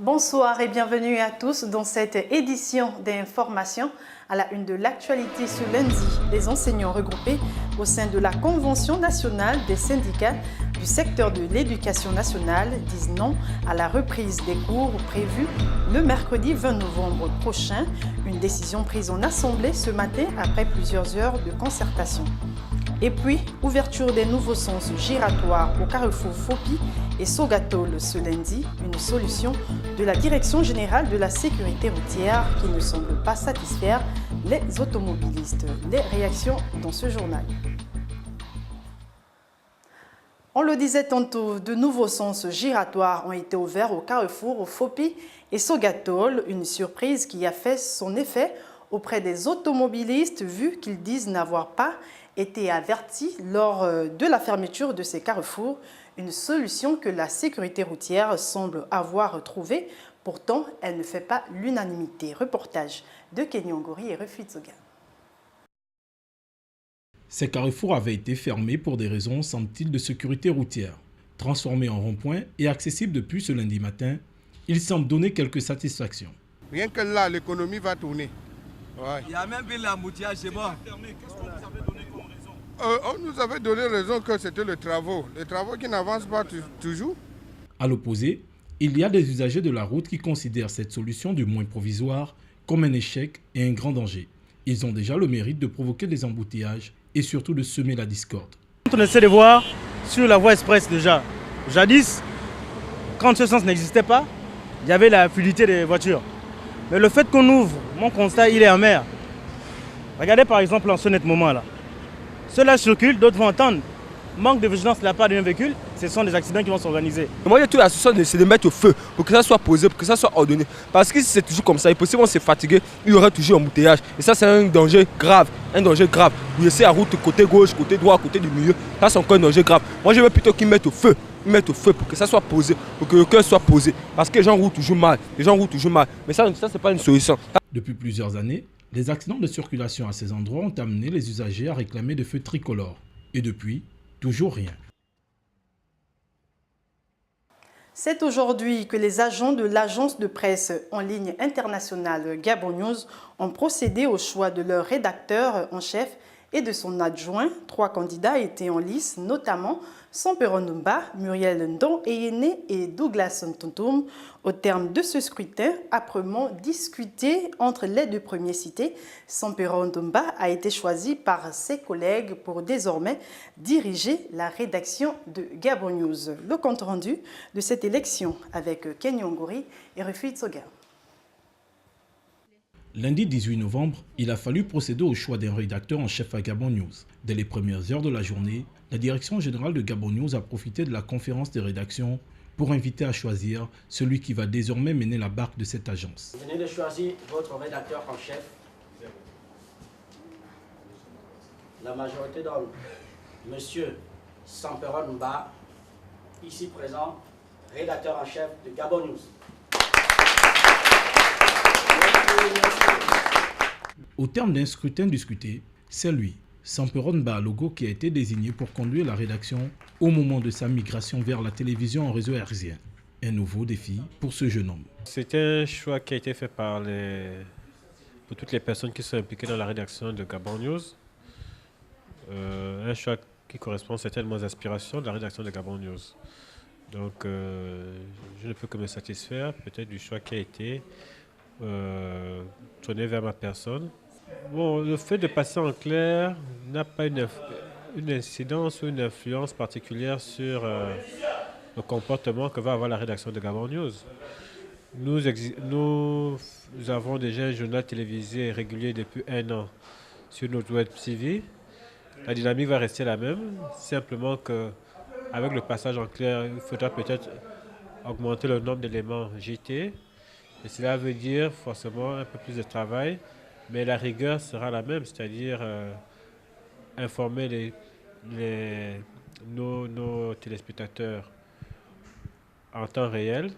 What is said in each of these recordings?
Bonsoir et bienvenue à tous dans cette édition d'information. À la une de l'actualité ce lundi, les enseignants regroupés au sein de la Convention nationale des syndicats du secteur de l'éducation nationale disent non à la reprise des cours prévus le mercredi 20 novembre prochain. Une décision prise en assemblée ce matin après plusieurs heures de concertation. Et puis, ouverture des nouveaux sens giratoires au carrefour Fopi et Sogatol ce lundi, une solution de la Direction générale de la sécurité routière qui ne semble pas satisfaire les automobilistes. Les réactions dans ce journal. On le disait tantôt, de nouveaux sens giratoires ont été ouverts au carrefour Fopi et Sogatol, une surprise qui a fait son effet auprès des automobilistes vu qu'ils disent n'avoir pas été avertis lors de la fermeture de ces carrefours, une solution que la sécurité routière semble avoir trouvée. Pourtant, elle ne fait pas l'unanimité. Reportage de Kenyon Gori et Refitzoga. Ces carrefours avaient été fermés pour des raisons, semble-t-il, de sécurité routière. Transformés en rond-point et accessibles depuis ce lundi matin, ils semblent donner quelques satisfactions. Rien que là, l'économie va tourner. Ouais. Il y a même eu l'embouteillage, c'est bon. Qu'est-ce qu'on vous avait donné comme raison? On nous avait donné raison que c'était les travaux qui n'avancent pas toujours. À l'opposé, il y a des usagers de la route qui considèrent cette solution, du moins provisoire, comme un échec et un grand danger. Ils ont déjà le mérite de provoquer des embouteillages et surtout de semer la discorde. On essaie de voir sur la voie express déjà. Jadis, quand ce sens n'existait pas, il y avait la fluidité des voitures. Mais le fait qu'on ouvre, mon constat, il est amer. Regardez par exemple en ce net moment là. Ceux-là circulent, d'autres vont entendre. Manque de vigilance de la part d'un véhicule, ce sont des accidents qui vont s'organiser. Moi, j'ai tout la solution, c'est de mettre au feu pour que ça soit posé, pour que ça soit ordonné. Parce que si c'est toujours comme ça, il est possible qu'on s'est fatigué, il y aura toujours un embouteillage. Et ça, c'est un danger grave, un danger grave. Vous laissez la route côté gauche, côté droit, côté du milieu, ça c'est encore un danger grave. Moi, je veux plutôt qu'ils mettent au feu. Pour que ça soit posé, pour que le cœur soit posé. Parce que les gens roulent toujours mal, Mais ça c'est pas une solution. Depuis plusieurs années, les accidents de circulation à ces endroits ont amené les usagers à réclamer des feux tricolores. Et depuis, toujours rien. C'est aujourd'hui que les agents de l'agence de presse en ligne internationale Gabon News ont procédé au choix de leur rédacteur en chef et de son adjoint. 3 candidats étaient en lice, notamment Samperon Ndumba, Muriel Ndon Eyene et Douglas Ntontoum. Au terme de ce scrutin, âprement discuté entre les 2 premiers cités, Samperon Ndumba a été choisi par ses collègues pour désormais diriger la rédaction de Gabon News. Le compte rendu de cette élection avec Kenyon Gori et Refitzoga. Lundi 18 novembre, il a fallu procéder au choix d'un rédacteur en chef à Gabon News. Dès les premières heures de la journée, la direction générale de Gabon News a profité de la conférence des rédactions pour inviter à choisir celui qui va désormais mener la barque de cette agence. Vous venez de choisir votre rédacteur en chef. La majorité donne M. Samperon Mba, ici présent, rédacteur en chef de Gabon News. Au terme d'un scrutin discuté, c'est lui, Samperon Mbalogo, qui a été désigné pour conduire la rédaction au moment de sa migration vers la télévision en réseau hertzien. Un nouveau défi pour ce jeune homme. C'est un choix qui a été fait pour toutes les personnes qui sont impliquées dans la rédaction de Gabon News. Un choix qui correspond certainement aux aspirations de la rédaction de Gabon News. Donc je ne peux que me satisfaire peut-être du choix qui a été tourné vers ma personne. Bon, le fait de passer en clair n'a pas une incidence ou une influence particulière sur le comportement que va avoir la rédaction de Gabon News. Nous avons déjà un journal télévisé régulier depuis 1 an sur notre web TV. La dynamique va rester la même, simplement qu'avec le passage en clair, il faudra peut-être augmenter le nombre d'éléments JT. Et cela veut dire forcément un peu plus de travail, mais la rigueur sera la même, c'est-à-dire informer nos téléspectateurs en temps réel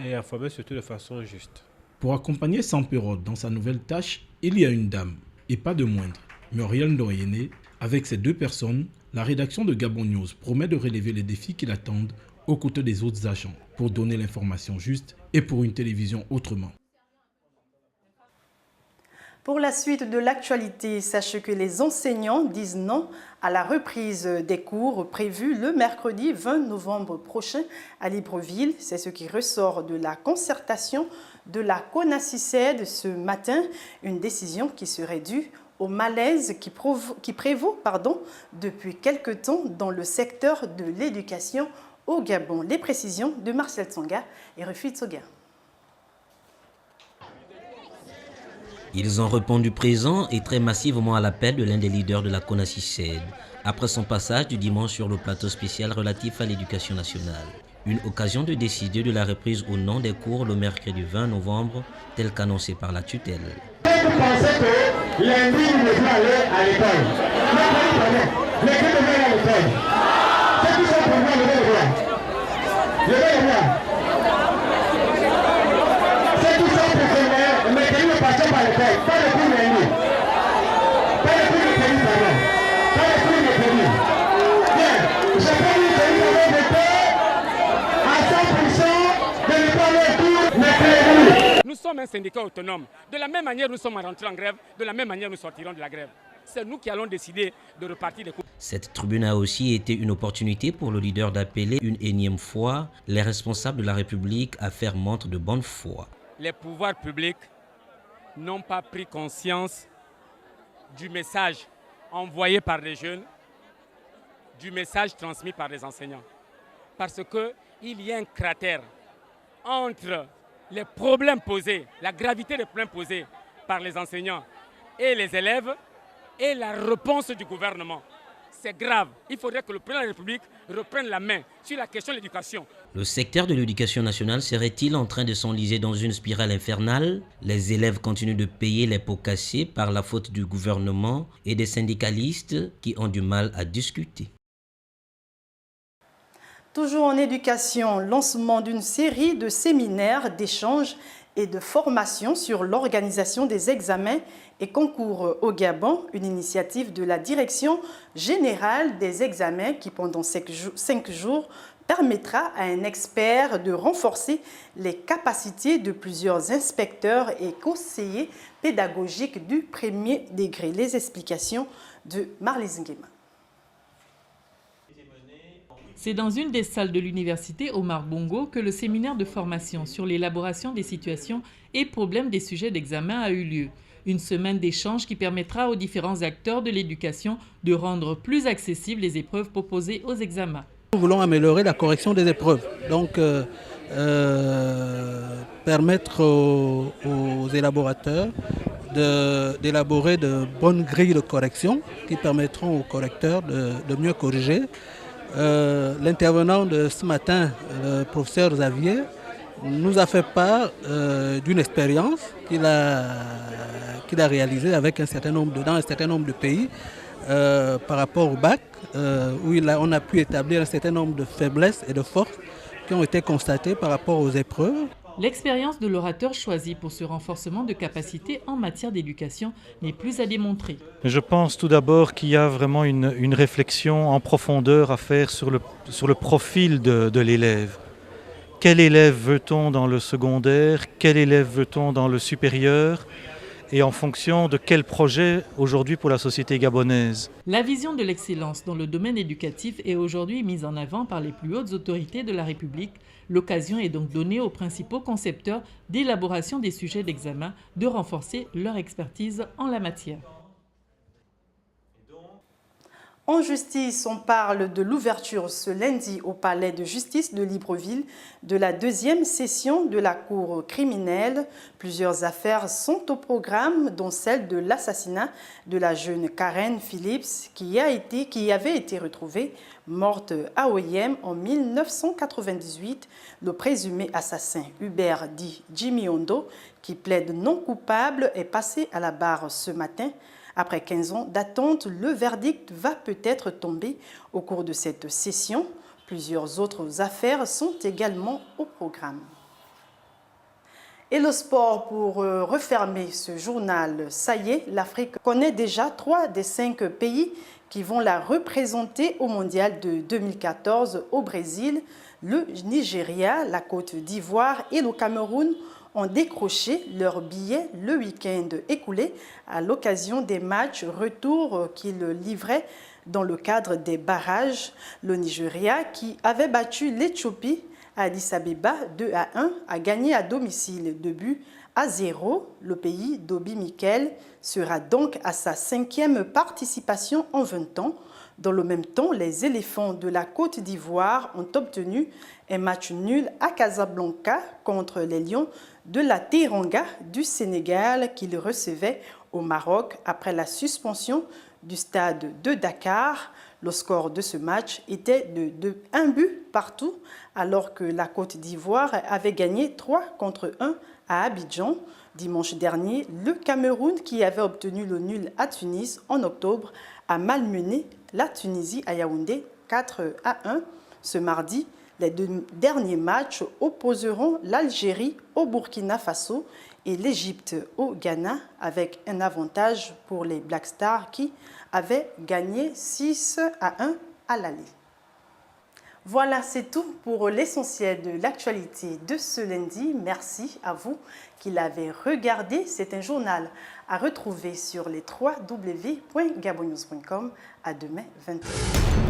et informer surtout de façon juste. Pour accompagner Samperon dans sa nouvelle tâche, il y a une dame, et pas de moindre, Muriel Ndon Eyene. Avec ces 2 personnes, la rédaction de Gabon News promet de relever les défis qui l'attendent aux côtés des autres agents. pour donner l'information juste et pour une télévision autrement. Pour la suite de l'actualité, sachez que les enseignants disent non à la reprise des cours prévus le mercredi 20 novembre prochain à Libreville. C'est ce qui ressort de la concertation de la CONACYCED ce matin, une décision qui serait due au malaise qui prévaut depuis quelque temps dans le secteur de l'éducation au Gabon. Les précisions de Marcel Tsonga et Rufi Tsoga. Ils ont répondu présent et très massivement à l'appel de l'un des leaders de la CONACYCED, après son passage du dimanche sur le plateau spécial relatif à l'éducation nationale. Une occasion de décider de la reprise ou non des cours le mercredi 20 novembre, tel qu'annoncé par la tutelle. Vous pensez que lundi, nous devons aller à l'école. Les filles devraient aller à l'école. Ceux qui sont pour moi, levez le doigt. Levez le doigt. Ceux qui sont pour que mercredi, ne passons pas à l'école. Pas le cours lundi. Pas le cours mercredi, pardon. Pas le cours mercredi. Bien. Je peux dire que nous avons voté à 100% de ne pas aller au cours mercredi. Nous sommes un syndicat autonome. De la même manière, nous sommes rentrés en grève. De la même manière, nous sortirons de la grève. C'est nous qui allons décider de repartir des cours. Cette tribune a aussi été une opportunité pour le leader d'appeler une énième fois les responsables de la République à faire montre de bonne foi. Les pouvoirs publics n'ont pas pris conscience du message envoyé par les jeunes, du message transmis par les enseignants. Parce qu'il y a un cratère entre les problèmes posés, la gravité des problèmes posés par les enseignants et les élèves et la réponse du gouvernement. C'est grave. Il faudrait que le président de la République reprenne la main sur la question de l'éducation. Le secteur de l'éducation nationale serait-il en train de s'enliser dans une spirale infernale? Les élèves continuent de payer les pots cassés par la faute du gouvernement et des syndicalistes qui ont du mal à discuter. Toujours en éducation, lancement d'une série de séminaires, d'échanges et de formations sur l'organisation des examens et concours au Gabon, une initiative de la Direction générale des examens qui, pendant 5 jours, permettra à un expert de renforcer les capacités de plusieurs inspecteurs et conseillers pédagogiques du premier degré. Les explications de Marlise Nguema. C'est dans une des salles de l'université Omar Bongo que le séminaire de formation sur l'élaboration des situations et problèmes des sujets d'examen a eu lieu. Une semaine d'échange qui permettra aux différents acteurs de l'éducation de rendre plus accessibles les épreuves proposées aux examens. Nous voulons améliorer la correction des épreuves, donc permettre aux élaborateurs d'élaborer de bonnes grilles de correction qui permettront aux correcteurs de mieux corriger. L'intervenant de ce matin, le professeur Xavier, nous a fait part d'une expérience qu'il a réalisée avec dans un certain nombre de pays par rapport au bac, où on a pu établir un certain nombre de faiblesses et de forces qui ont été constatées par rapport aux épreuves. L'expérience de l'orateur choisi pour ce renforcement de capacité en matière d'éducation n'est plus à démontrer. Je pense tout d'abord qu'il y a vraiment une réflexion en profondeur à faire sur le profil de l'élève. Quel élève veut-on dans le secondaire? Quel élève veut-on dans le supérieur? Et en fonction de quel projet aujourd'hui pour la société gabonaise. La vision de l'excellence dans le domaine éducatif est aujourd'hui mise en avant par les plus hautes autorités de la République. L'occasion est donc donnée aux principaux concepteurs d'élaboration des sujets d'examen de renforcer leur expertise en la matière. En justice, on parle de l'ouverture ce lundi au palais de justice de Libreville de la 2e session de la cour criminelle. Plusieurs affaires sont au programme, dont celle de l'assassinat de la jeune Karen Phillips qui avait été retrouvée morte à Oyem en 1998. Le présumé assassin Hubert dit Jimmy Ondo, qui plaide non coupable, est passé à la barre ce matin. Après 15 ans d'attente, le verdict va peut-être tomber au cours de cette session. Plusieurs autres affaires sont également au programme. Et le sport pour refermer ce journal. Ça y est, l'Afrique connaît déjà 3 des 5 pays qui vont la représenter au mondial de 2014 au Brésil. Le Nigeria, la Côte d'Ivoire et le Cameroun ont décroché leurs billets le week-end écoulé à l'occasion des matchs retour qu'ils livraient dans le cadre des barrages. Le Nigeria, qui avait battu l'Éthiopie à Addis Abeba 2-1, a gagné à domicile 2-0. Le pays d'Obi Mikel sera donc à sa 5e participation en 20 ans. Dans le même temps, les éléphants de la Côte d'Ivoire ont obtenu un match nul à Casablanca contre les lions de la Teranga du Sénégal qu'ils recevaient au Maroc après la suspension du stade de Dakar. Le score de ce match était de 1 but partout, alors que la Côte d'Ivoire avait gagné 3-1 à Abidjan. Dimanche dernier, le Cameroun, qui avait obtenu le nul à Tunis en octobre, a malmené la Tunisie à Yaoundé 4-1. Ce mardi, les 2 derniers matchs opposeront l'Algérie au Burkina Faso et l'Égypte au Ghana, avec un avantage pour les Black Stars qui avaient gagné 6-1 à l'aller. Voilà, c'est tout pour l'essentiel de l'actualité de ce lundi. Merci à vous qui l'avez regardé. C'est un journal à retrouver sur les www.gabonnews.com. À demain 20h.